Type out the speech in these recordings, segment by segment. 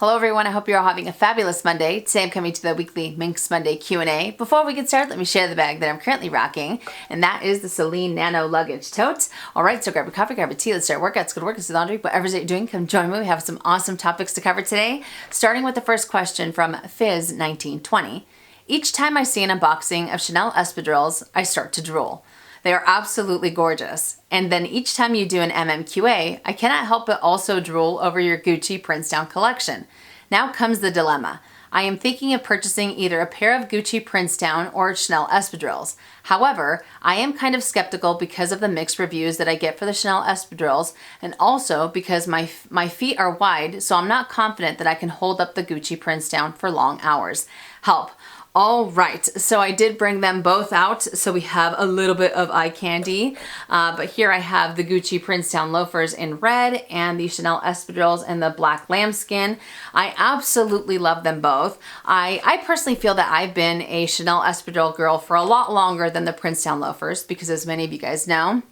Hello everyone, I hope you're all having a fabulous Monday. Today I'm coming to the weekly Minks Monday Q&A. Before we get started, let me share the bag that I'm currently rocking, and that is the Celine Nano Luggage Tote. Alright, so grab a coffee, grab a tea, let's start workouts, go to work, let's do laundry, whatever you're doing, come join me. We have some awesome topics to cover today, starting with the first question from Fizz1920. Each time I see an unboxing of Chanel Espadrilles, I start to drool. They are absolutely gorgeous. And then each time you do an MMQA, I cannot help but also drool over your Gucci Princetown collection. Now comes the dilemma. I am thinking of purchasing either a pair of Gucci Princetown or Chanel Espadrilles. However, I am kind of skeptical because of the mixed reviews that I get for the Chanel Espadrilles, and also because my feet are wide, so I'm not confident that I can hold up the Gucci Princetown for long hours. Help. All right, so I did bring them both out, so we have a little bit of eye candy, but here I have the Gucci Princetown loafers in red and the Chanel Espadrilles in the black lambskin. I absolutely love them both. I personally feel that I've been a Chanel Espadrille girl for a lot longer than the Princetown loafers, because as many of you guys know,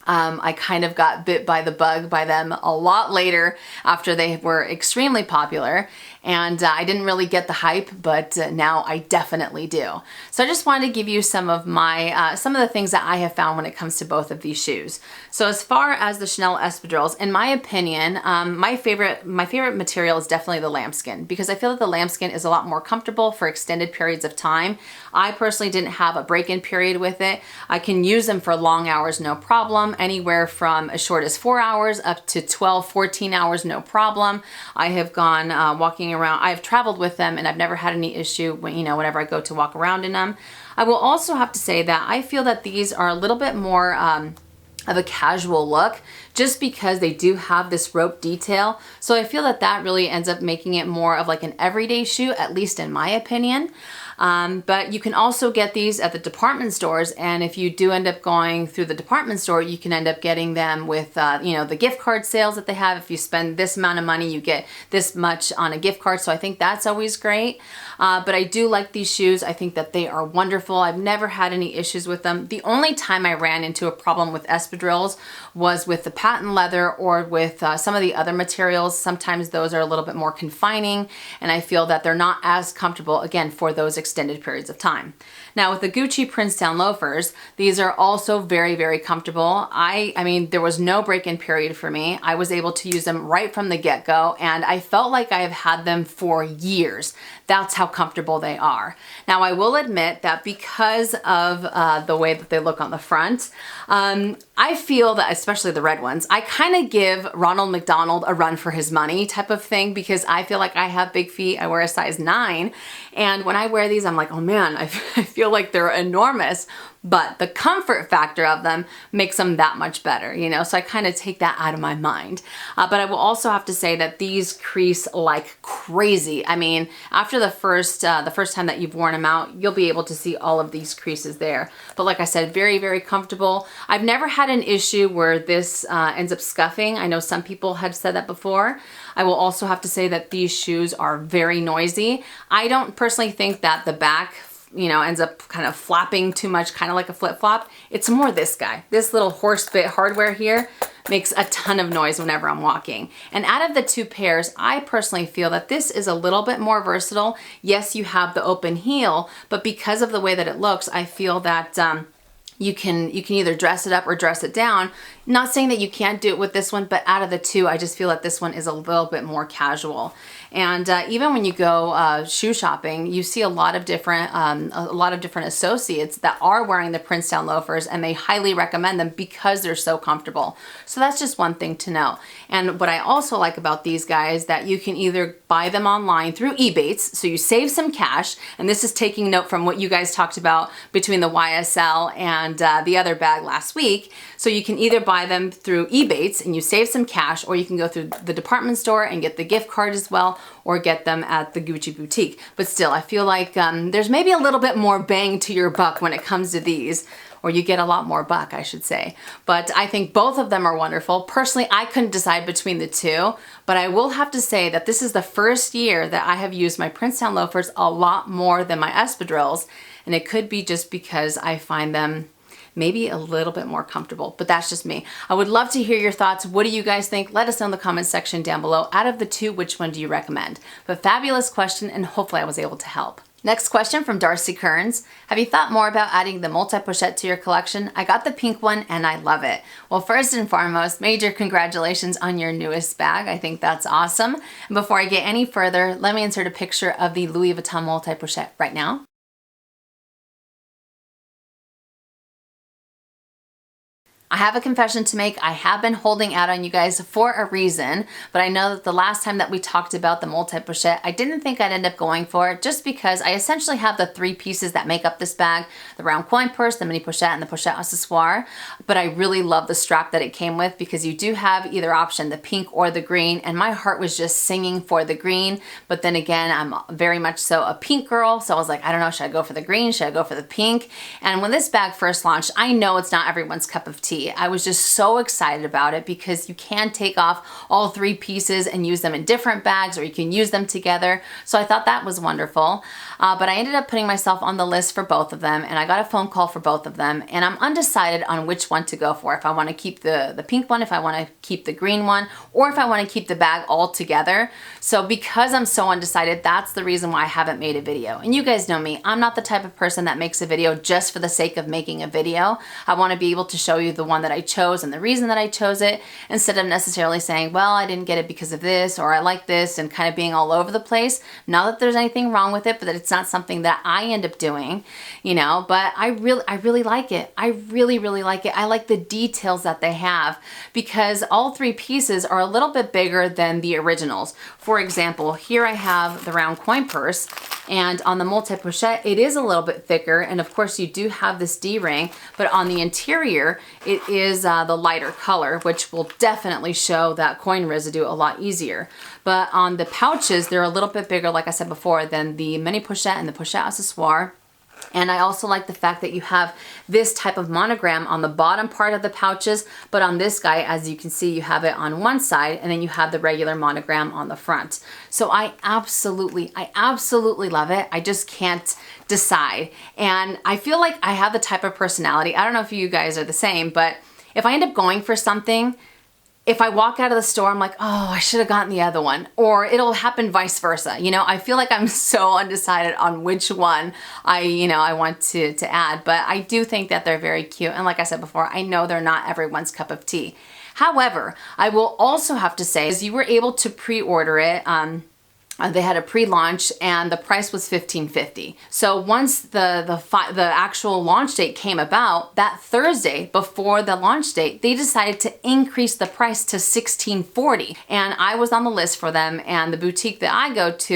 I kind of got bit by the bug by them a lot later after they were extremely popular, and I didn't really get the hype, but now I definitely do. So I just wanted to give you some of my some of the things that I have found when it comes to both of these shoes. So as far as the Chanel Espadrilles, in my opinion, my favorite material is definitely the lambskin, because I feel that the lambskin is a lot more comfortable for extended periods of time. I personally didn't have a break-in period with it. I can use them for long hours, no problem. Anywhere from as short as 4 hours up to 12, 14 hours, no problem. I have gone walking around, I've traveled with them, and I've never had any issue when, whenever I go to walk around in them. I will also have to say that I feel that these are a little bit more of a casual look, just because they do have this rope detail. So I feel that that really ends up making it more of like an everyday shoe, at least in my opinion. But you can also get these at the department stores, and if you do end up going through the department store, you can end up getting them with the gift card sales that they have. If you spend this amount of money, you get this much on a gift card, so I think that's always great. But I do like these shoes. I think that they are wonderful. I've never had any issues with them. The only time I ran into a problem with Espadrilles was with the patent leather or with some of the other materials. Sometimes those are a little bit more confining, and I feel that they're not as comfortable, again, for those extended periods of time. Now with the Gucci Princetown loafers, these are also very, very comfortable. I mean, there was no break-in period for me. I was able to use them right from the get-go, and I felt like I have had them for years. That's how comfortable they are. Now I will admit that because of the way that they look on the front, I feel that, especially the red ones, I kind of give Ronald McDonald a run for his money type of thing, because I feel like I have big feet. I wear a size 9, and when I wear these, I'm like, oh man, I feel like they're enormous. But the comfort factor of them makes them that much better, so I kind of take that out of my mind. But I will also have to say that these crease like crazy. I mean, after the first time that you've worn them out, you'll be able to see all of these creases there. But like I said, very, very comfortable. I've never had an issue where this ends up scuffing. I know some people had said that before. I will also have to say that these shoes are very noisy. I don't personally think that the back ends up kind of flapping too much, kind of like a flip-flop. It's more this guy. This little horse bit hardware here makes a ton of noise whenever I'm walking. And out of the two pairs, I personally feel that this is a little bit more versatile. Yes, you have the open heel, but because of the way that it looks, I feel that you can either dress it up or dress it down. Not saying that you can't do it with this one, but out of the two, I just feel that this one is a little bit more casual. And even when you go shoe shopping, you see a lot of different associates that are wearing the Princetown loafers, and they highly recommend them because they're so comfortable. So that's just one thing to know. And what I also like about these guys, that you can either buy them online through Ebates, so you save some cash. And this is taking note from what you guys talked about between the YSL and the other bag last week. So you can either buy them through Ebates and you save some cash, or you can go through the department store and get the gift card as well, or get them at the Gucci boutique. But still, I feel like there's maybe a little bit more bang to your buck when it comes to these, or you get a lot more buck, I should say. But I think both of them are wonderful. Personally, I couldn't decide between the two, but I will have to say that this is the first year that I have used my Princetown loafers a lot more than my Espadrilles, and it could be just because I find them maybe a little bit more comfortable, but that's just me. I would love to hear your thoughts. What do you guys think? Let us know in the comment section down below. Out of the two, which one do you recommend? But fabulous question, and hopefully I was able to help. Next question from Darcy Kearns. Have you thought more about adding the Multi Pochette to your collection? I got the pink one and I love it. Well, first and foremost, major congratulations on your newest bag. I think that's awesome. And before I get any further, let me insert a picture of the Louis Vuitton Multi Pochette right now. I have a confession to make. I have been holding out on you guys for a reason, but I know that the last time that we talked about the Multi Pochette, I didn't think I'd end up going for it just because I essentially have the three pieces that make up this bag, the round coin purse, the mini pochette, and the pochette accessoire. But I really love the strap that it came with because you do have either option, the pink or the green, and my heart was just singing for the green. But then again, I'm very much so a pink girl, so I was like, I don't know, should I go for the green? Should I go for the pink? And when this bag first launched, I know it's not everyone's cup of tea. I was just so excited about it because you can take off all three pieces and use them in different bags, or you can use them together. So I thought that was wonderful. But I ended up putting myself on the list for both of them, and I got a phone call for both of them, and I'm undecided on which one to go for. If I want to keep the pink one, if I want to keep the green one, or if I want to keep the bag all together. So because I'm so undecided, that's the reason why I haven't made a video. And you guys know me, I'm not the type of person that makes a video just for the sake of making a video. I want to be able to show you the one that I chose and the reason that I chose it, instead of necessarily saying, well, I didn't get it because of this, or I like this, and kind of being all over the place. Not that there's anything wrong with it, but that it's not something that I end up doing, you know. But I really like it. I really like it. I like the details that they have because all three pieces are a little bit bigger than the originals. For example, here I have the round coin purse, and on the Multi Pochette, it is a little bit thicker, and of course you do have this D-ring, but on the interior, it is the lighter color, which will definitely show that coin residue a lot easier. But on the pouches, they're a little bit bigger, like I said before, than the mini pochette and the pochette accessoire. And I also like the fact that you have this type of monogram on the bottom part of the pouches, but on this guy, as you can see, you have it on one side, and then you have the regular monogram on the front. So I absolutely love it. I just can't decide. And I feel like I have the type of personality, I don't know if you guys are the same, but if I end up going for something, if I walk out of the store, I'm like, oh, I should have gotten the other one. Or it'll happen vice versa. You know, I feel like I'm so undecided on which one I want to add. But I do think that they're very cute. And like I said before, I know they're not everyone's cup of tea. However, I will also have to say, as you were able to pre-order it, they had a pre-launch and the price was $15.50. So once the actual launch date came about, that Thursday before the launch date, they decided to increase the price to $16.40. And I was on the list for them, and the boutique that I go to,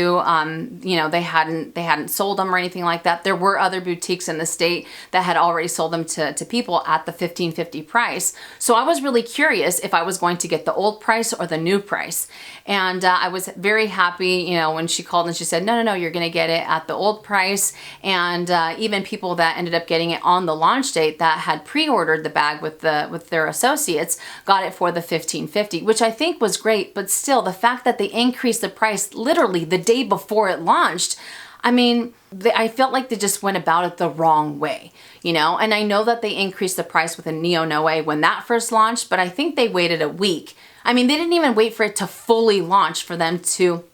you know, they hadn't sold them or anything like that. There were other boutiques in the state that had already sold them to people at the $15.50 price. So I was really curious if I was going to get the old price or the new price. And I was very happy, you know, when she called and she said, no, you're going to get it at the old price. And even people that ended up getting it on the launch date that had pre-ordered the bag with their associates got it for the $15.50, which I think was great. But still, the fact that they increased the price literally the day before it launched, I mean, I felt like they just went about it the wrong way, you know? And I know that they increased the price with a Neo Noe when that first launched, but I think they waited a week. I mean, they didn't even wait for it to fully launch for them to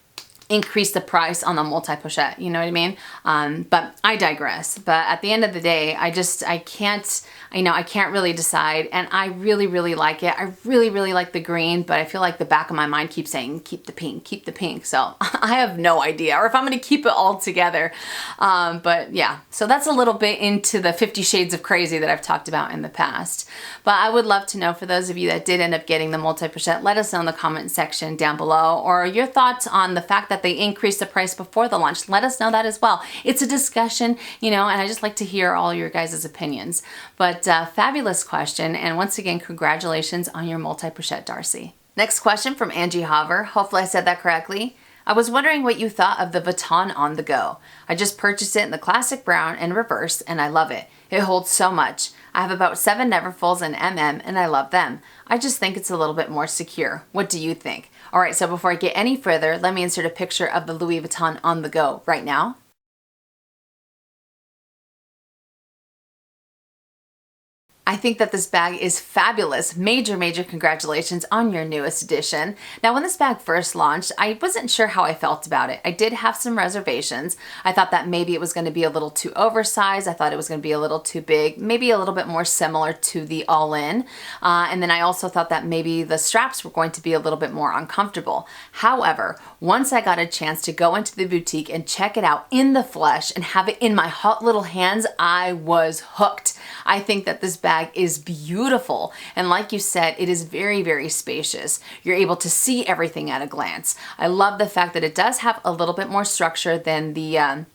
increase the price on the Multi Pochette, you know what I mean? But I digress. But at the end of the day, I can't really decide, and I really like it. I really like the green, but I feel like the back of my mind keeps saying, keep the pink. So I have no idea, or if I'm gonna keep it all together. But yeah, so that's a little bit into the 50 Shades of Crazy that I've talked about in the past. But I would love to know, for those of you that did end up getting the Multi Pochette, let us know in the comment section down below, or your thoughts on the fact that they increased the price before the launch. Let us know that as well. It's a discussion, you know, and I just like to hear all your guys' opinions. But fabulous question, and once again, congratulations on your Multi Pochette, Darcy. Next question from Angie Hover. Hopefully I said that correctly. I was wondering what you thought of the Vuitton On The Go. I just purchased it in the classic brown and reverse, and I love it. It holds so much. I have about 7 Neverfulls in MM, and I love them. I just think it's a little bit more secure. What do you think? All right, so before I get any further, let me insert a picture of the Louis Vuitton On The Go right now. I think that this bag is fabulous. Major, major congratulations on your newest addition. Now, when this bag first launched, I wasn't sure how I felt about it. I did have some reservations. I thought that maybe it was going to be a little too oversized. I thought it was going to be a little too big, maybe a little bit more similar to the All-In. And then I also thought that maybe the straps were going to be a little bit more uncomfortable. However, once I got a chance to go into the boutique and check it out in the flesh and have it in my hot little hands, I was hooked. I think that this bag is beautiful. And like you said, it is very, very spacious. You're able to see everything at a glance. I love the fact that it does have a little bit more structure than the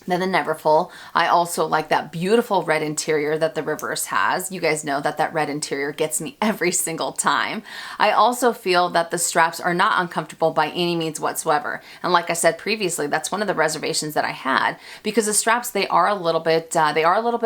Neverfull. I also like that beautiful red interior that the reverse has. You guys know that that red interior gets me every single time. I also feel that the straps are not uncomfortable by any means whatsoever. And like I said previously, that's one of the reservations that I had, because the straps, they are a little bit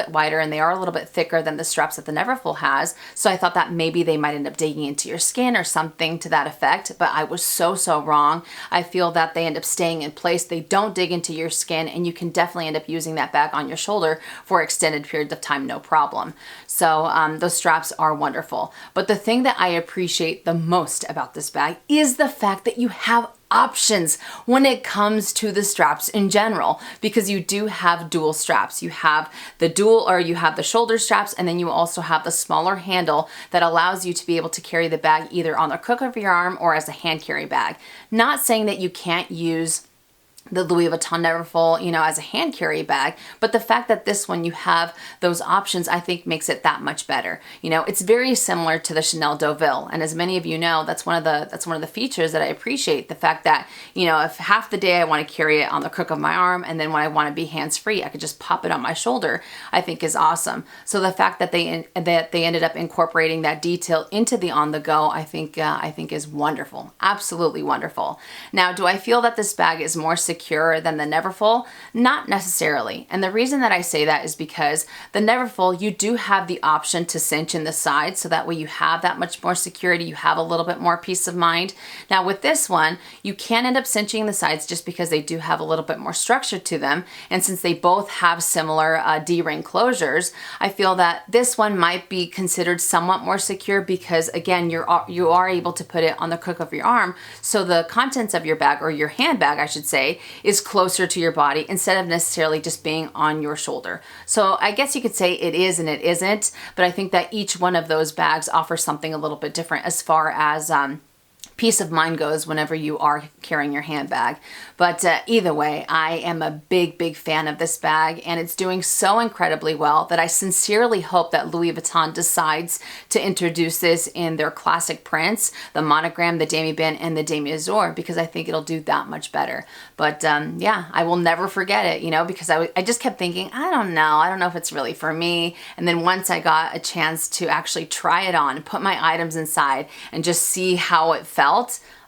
wider and they are a little bit thicker than the straps that the Neverfull has. So I thought that maybe they might end up digging into your skin or something to that effect, but I was so wrong. I feel that they end up staying in place. They don't dig into your skin, and you can definitely end up using that bag on your shoulder for extended periods of time, no problem. So those straps are wonderful. But the thing that I appreciate the most about this bag is the fact that you have options when it comes to the straps in general, because you do have dual straps. You have the shoulder straps, and then you also have the smaller handle that allows you to be able to carry the bag either on the crook of your arm or as a hand carry bag. Not saying that you can't use the Louis Vuitton Neverfull, as a hand carry bag, but the fact that this one you have those options, I think makes it that much better. It's very similar to the Chanel Deauville, and as many of you know, that's one of the features that I appreciate. The fact that if half the day I want to carry it on the crook of my arm, and then when I want to be hands free, I could just pop it on my shoulder, I think is awesome. So the fact that they ended up incorporating that detail into the on the go, I think is wonderful, absolutely wonderful. Now, do I feel that this bag is more secure than the Neverfull? Not necessarily. And the reason that I say that is because the Neverfull, you do have the option to cinch in the sides, so that way you have that much more security, you have a little bit more peace of mind. Now with this one, you can end up cinching the sides just because they do have a little bit more structure to them. And since they both have similar D-ring closures, I feel that this one might be considered somewhat more secure because, again, you are able to put it on the crook of your arm, so the contents of your bag, or your handbag I should say, is closer to your body instead of necessarily just being on your shoulder. So I guess you could say it is and it isn't, but I think that each one of those bags offers something a little bit different as far as peace of mind goes whenever you are carrying your handbag. But either way, I am a big fan of this bag, and it's doing so incredibly well that I sincerely hope that Louis Vuitton decides to introduce this in their classic prints, the monogram, the Demi Ben, and the Demi Azur, because I think it'll do that much better. But yeah, I will never forget it, because I just kept thinking, I don't know if it's really for me. And then once I got a chance to actually try it on, put my items inside, and just see how it felt,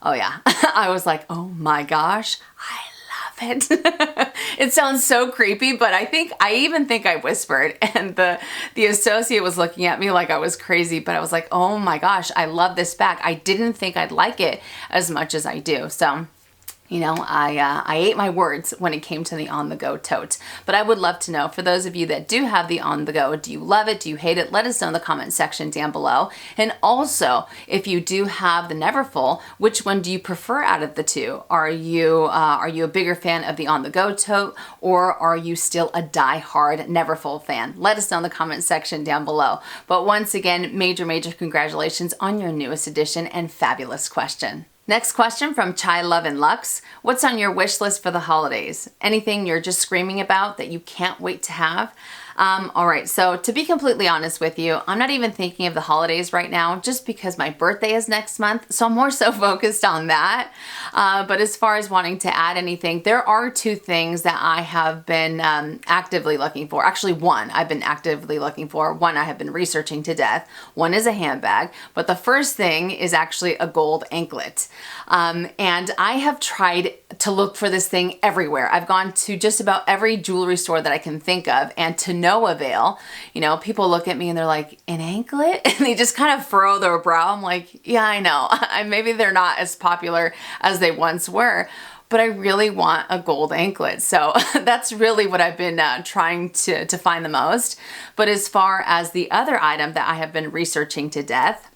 oh yeah, I was like, oh my gosh, I love it. It sounds so creepy, but I even think I whispered, and the associate was looking at me like I was crazy, but I was like, oh my gosh, I love this bag. I didn't think I'd like it as much as I do. So I ate my words when it came to the on-the-go tote. But I would love to know, for those of you that do have the on-the-go, do you love it? Do you hate it? Let us know in the comment section down below. And also, if you do have the Neverfull, which one do you prefer out of the two? Are you a bigger fan of the on-the-go tote, or are you still a die-hard Neverfull fan? Let us know in the comment section down below. But once again, major congratulations on your newest addition and fabulous question. Next question from Chai Love and Lux. What's on your wish list for the holidays? Anything you're just screaming about that you can't wait to have? All right, so to be completely honest with you, I'm not even thinking of the holidays right now, just because my birthday is next month, so I'm more so focused on that. But as far as wanting to add anything, there are two things that I have been actively looking for. Actually, one I've been actively looking for. One I have been researching to death. One is a handbag, but the first thing is actually a gold anklet. And I have tried to look for this thing everywhere. I've gone to just about every jewelry store that I can think of, and to no avail. People look at me and they're like, an anklet? And they just kind of furrow their brow. I'm like, yeah, I know. Maybe they're not as popular as they once were. but I really want a gold anklet. So that's really what I've been trying to find the most. But as far as the other item that I have been researching to death,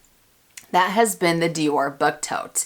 that has been the Dior book tote.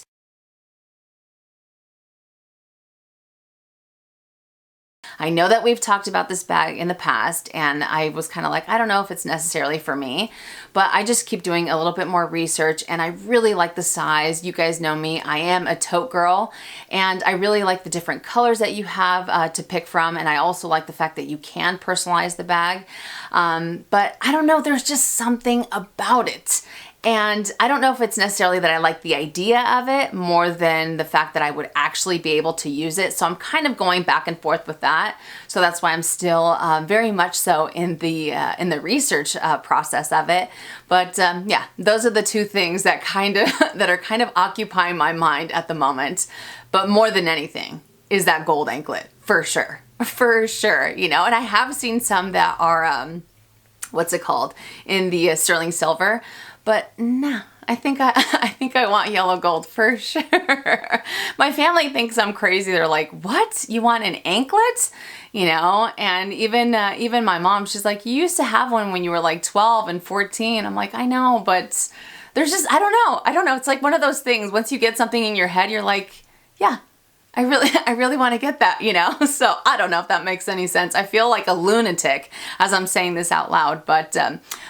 I know that we've talked about this bag in the past, and I was kind of like, I don't know if it's necessarily for me, but I just keep doing a little bit more research, and I really like the size. You guys know me, I am a tote girl, and I really like the different colors that you have to pick from, and I also like the fact that you can personalize the bag, but I don't know, there's just something about it. And I don't know if it's necessarily that I like the idea of it more than the fact that I would actually be able to use it. So I'm kind of going back and forth with that. So that's why I'm still very much so in the research process of it. But yeah, those are the two things that are kind of occupying my mind at the moment. But more than anything is that gold anklet, for sure, for sure. You know, and I have seen some that are what's it called, in the sterling silver. But nah, I think I want yellow gold for sure. My family thinks I'm crazy. They're like, "What? You want an anklet?" You know, and even my mom, she's like, "You used to have one when you were like 12 and 14." I'm like, "I know, but there's just I don't know. It's like one of those things. Once you get something in your head, you're like, yeah, I really want to get that, you know?" So I don't know if that makes any sense. I feel like a lunatic as I'm saying this out loud, but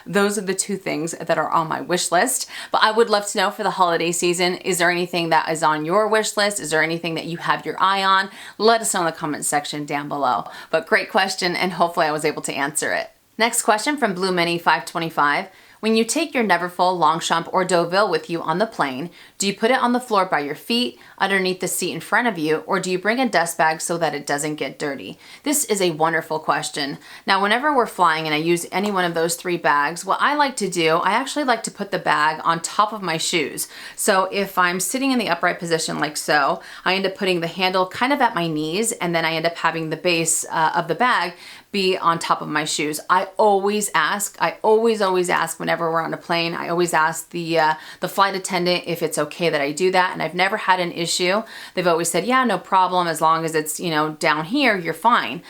those are the two things that are on my wish list. But I would love to know for the holiday season, is there anything that is on your wish list? Is there anything that you have your eye on? Let us know in the comment section down below. But great question, and hopefully I was able to answer it. Next question from Blue Mini 525. When you take your Neverfull, Longchamp, or Deauville with you on the plane, do you put it on the floor by your feet, underneath the seat in front of you, or do you bring a dust bag so that it doesn't get dirty? This is a wonderful question. Now, whenever we're flying and I use any one of those three bags, what I like to do, I actually like to put the bag on top of my shoes. So if I'm sitting in the upright position like so, I end up putting the handle kind of at my knees, and then I end up having the base of the bag be on top of my shoes. I always ask whenever we're on a plane, I always ask the flight attendant if it's okay that I do that, and I've never had an issue. They've always said, yeah, no problem, as long as it's, you know, down here, you're fine.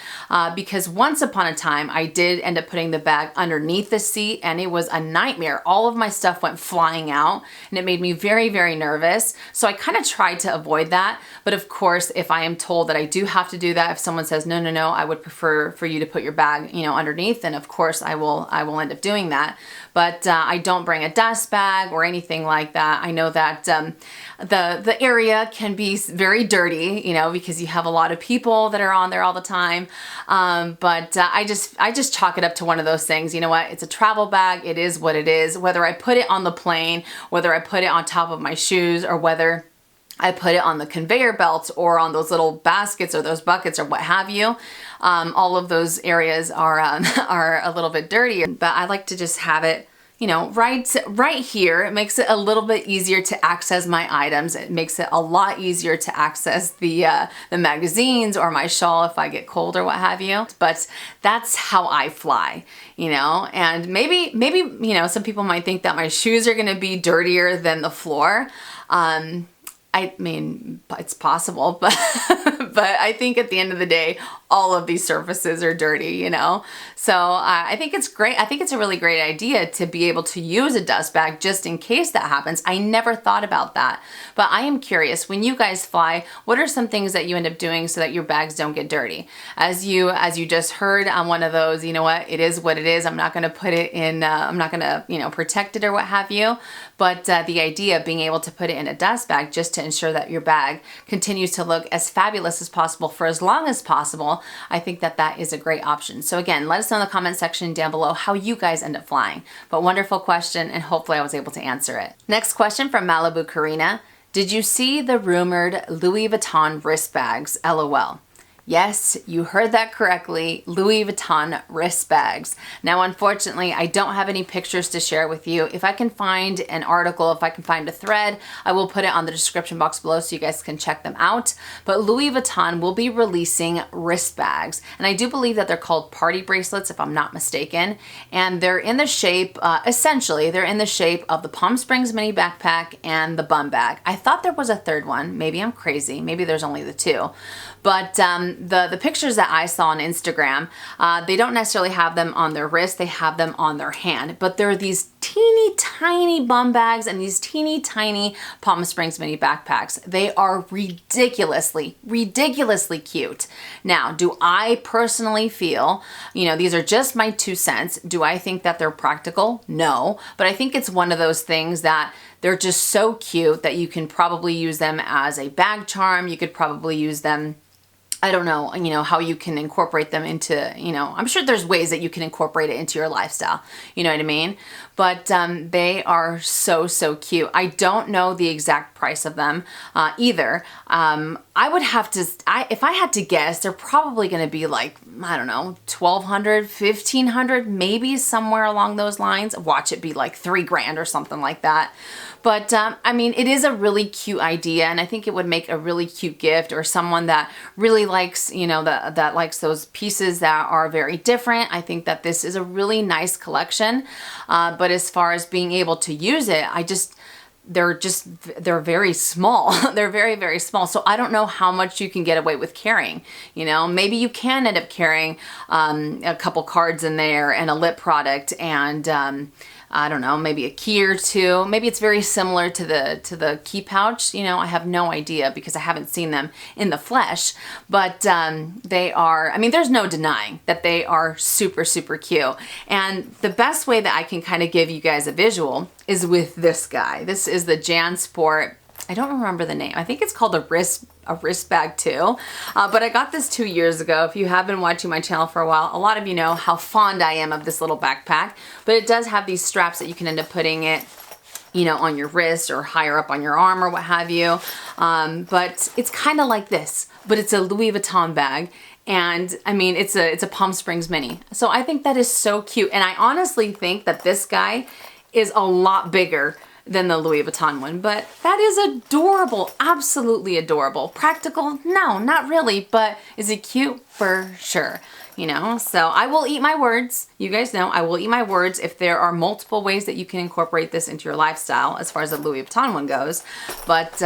Because once upon a time, I did end up putting the bag underneath the seat, and it was a nightmare. All of my stuff went flying out, and it made me very, very nervous. So I kind of tried to avoid that. But of course, if I am told that I do have to do that, if someone says, no, I would prefer for you to put your bag, you know, underneath, then of course I will end up doing that. But I don't bring a dust bag or anything like that. I know that the area can be very dirty, you know, because you have a lot of people that are on there all the time. But I just chalk it up to one of those things. You know what? It's a travel bag. It is what it is. Whether I put it on the plane, whether I put it on top of my shoes, or whether I put it on the conveyor belts or on those little baskets or those buckets or what have you. All of those areas are a little bit dirty, but I like to just have it, you know, right here. It makes it a little bit easier to access my items. It makes it a lot easier to access the magazines or my shawl if I get cold or what have you. But that's how I fly, you know. And maybe you know, some people might think that my shoes are going to be dirtier than the floor. I mean, it's possible, but I think at the end of the day, all of these surfaces are dirty, you know? So I think it's great. I think it's a really great idea to be able to use a dust bag just in case that happens. I never thought about that, but I am curious, when you guys fly, what are some things that you end up doing so that your bags don't get dirty? As you just heard, I'm one of those, you know what, it is what it is. I'm not going to put it in, I'm not going to, you know, protect it or what have you. But the idea of being able to put it in a dust bag just to ensure that your bag continues to look as fabulous as possible for as long as possible, I think that that is a great option. So again, let us know in the comment section down below how you guys end up flying. But wonderful question, and hopefully I was able to answer it. Next question from Malibu Karina. Did you see the rumored Louis Vuitton wrist bags? LOL. Yes, you heard that correctly, Louis Vuitton wrist bags. Now, unfortunately, I don't have any pictures to share with you. If I can find an article, if I can find a thread, I will put it on the description box below so you guys can check them out. But Louis Vuitton will be releasing wrist bags, and I do believe that they're called party bracelets, if I'm not mistaken. And they're in the shape, essentially, they're in the shape of the Palm Springs mini backpack and the bum bag. I thought there was a third one. Maybe I'm crazy. Maybe there's only the two. But the pictures that I saw on Instagram, they don't necessarily have them on their wrist, they have them on their hand. But there are these teeny tiny bum bags and these teeny tiny Palm Springs mini backpacks. They are ridiculously cute. Now, do I personally feel, these are just my 2 cents. Do I think that they're practical? No. But I think it's one of those things that they're just so cute that you can probably use them as a bag charm. You could probably use them, I don't know, how you can incorporate them into, I'm sure there's ways that you can incorporate it into your lifestyle. You know what I mean? But they are so cute. I don't know the exact price of them either. I would have to, if I had to guess, they're probably going to be like, I don't know, $1,200, $1,500, maybe somewhere along those lines. Watch it be like $3,000 or something like that. But I mean, it is a really cute idea, and I think it would make a really cute gift, or someone that really likes, that likes those pieces that are very different. I think that this is a really nice collection. But as far as being able to use it, they're very small. They're very small. So I don't know how much you can get away with carrying. Maybe you can end up carrying a couple cards in there and a lip product and I don't know, maybe a key or two. Maybe it's very similar to the key pouch. I have no idea because I haven't seen them in the flesh. But they are, I mean, there's no denying that they are super cute. And the best way that I can kind of give you guys a visual is with this guy. This is the JanSport. I don't remember the name. I think it's called a wrist bag too. But I got this 2 years ago. If you have been watching my channel for a while, a lot of you know how fond I am of this little backpack. But it does have these straps that you can end up putting it, on your wrist or higher up on your arm or what have you. But it's kind of like this, but it's a Louis Vuitton bag. And I mean, it's a Palm Springs mini. So I think that is so cute. And I honestly think that this guy is a lot bigger than the Louis Vuitton one, but that is adorable, absolutely adorable. Practical? No, not really, but is it cute? For sure, So I will eat my words. You guys know I will eat my words if there are multiple ways that you can incorporate this into your lifestyle as far as the Louis Vuitton one goes. But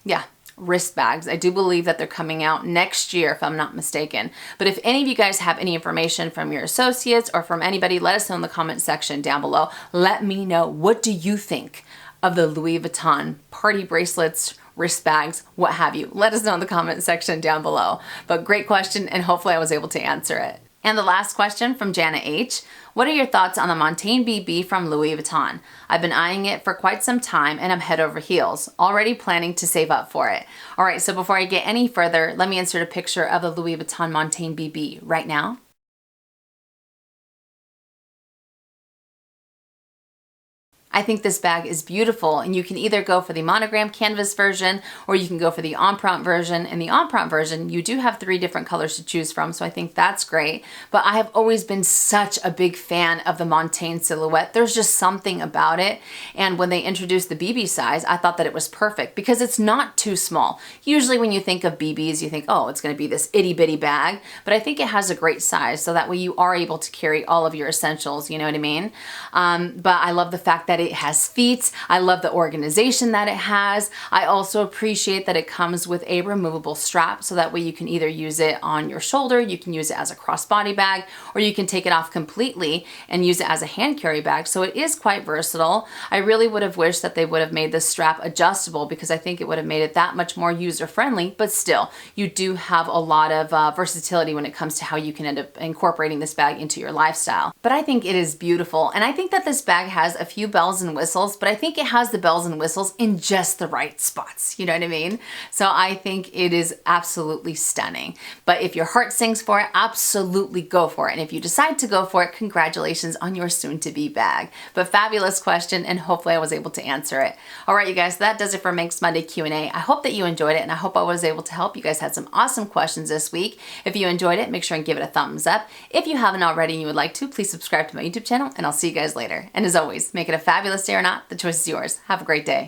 yeah. Wrist bags. I do believe that they're coming out next year, if I'm not mistaken. But if any of you guys have any information from your associates or from anybody, let us know in the comment section down below. Let me know, what do you think of the Louis Vuitton party bracelets, wrist bags, what have you? Let us know in the comment section down below. But great question, and hopefully I was able to answer it. And the last question from Jana H. What are your thoughts on the Montaigne BB from Louis Vuitton? I've been eyeing it for quite some time and I'm head over heels, already planning to save up for it. All right, so before I get any further, let me insert a picture of the Louis Vuitton Montaigne BB right now. I think this bag is beautiful, and you can either go for the monogram canvas version or you can go for the empreinte version. In the empreinte version, you do have 3 different colors to choose from, so I think that's great. But I have always been such a big fan of the Montaigne silhouette. There's just something about it. And when they introduced the BB size, I thought that it was perfect because it's not too small. Usually when you think of BBs, you think, oh, it's going to be this itty bitty bag, but I think it has a great size, so that way you are able to carry all of your essentials, you know what I mean? But I love the fact that it has feet. I love the organization that it has. I also appreciate that it comes with a removable strap, so that way you can either use it on your shoulder, you can use it as a crossbody bag, or you can take it off completely and use it as a hand carry bag. So it is quite versatile. I really would have wished that they would have made this strap adjustable, because I think it would have made it that much more user friendly, but still, you do have a lot of versatility when it comes to how you can end up incorporating this bag into your lifestyle. But I think it is beautiful, and I think that this bag has a few bells bells and whistles, but I think it has the bells and whistles in just the right spots. You know what I mean? So I think it is absolutely stunning. But if your heart sings for it, absolutely go for it. And if you decide to go for it, congratulations on your soon-to-be bag. But fabulous question, and hopefully I was able to answer it. All right, you guys, so that does it for Minks Monday Q&A. I hope that you enjoyed it, and I hope I was able to help. You guys had some awesome questions this week. If you enjoyed it, make sure and give it a thumbs up. If you haven't already and you would like to, please subscribe to my YouTube channel, and I'll see you guys later. And as always, make it a fabulous day or not, the choice is yours. Have a great day.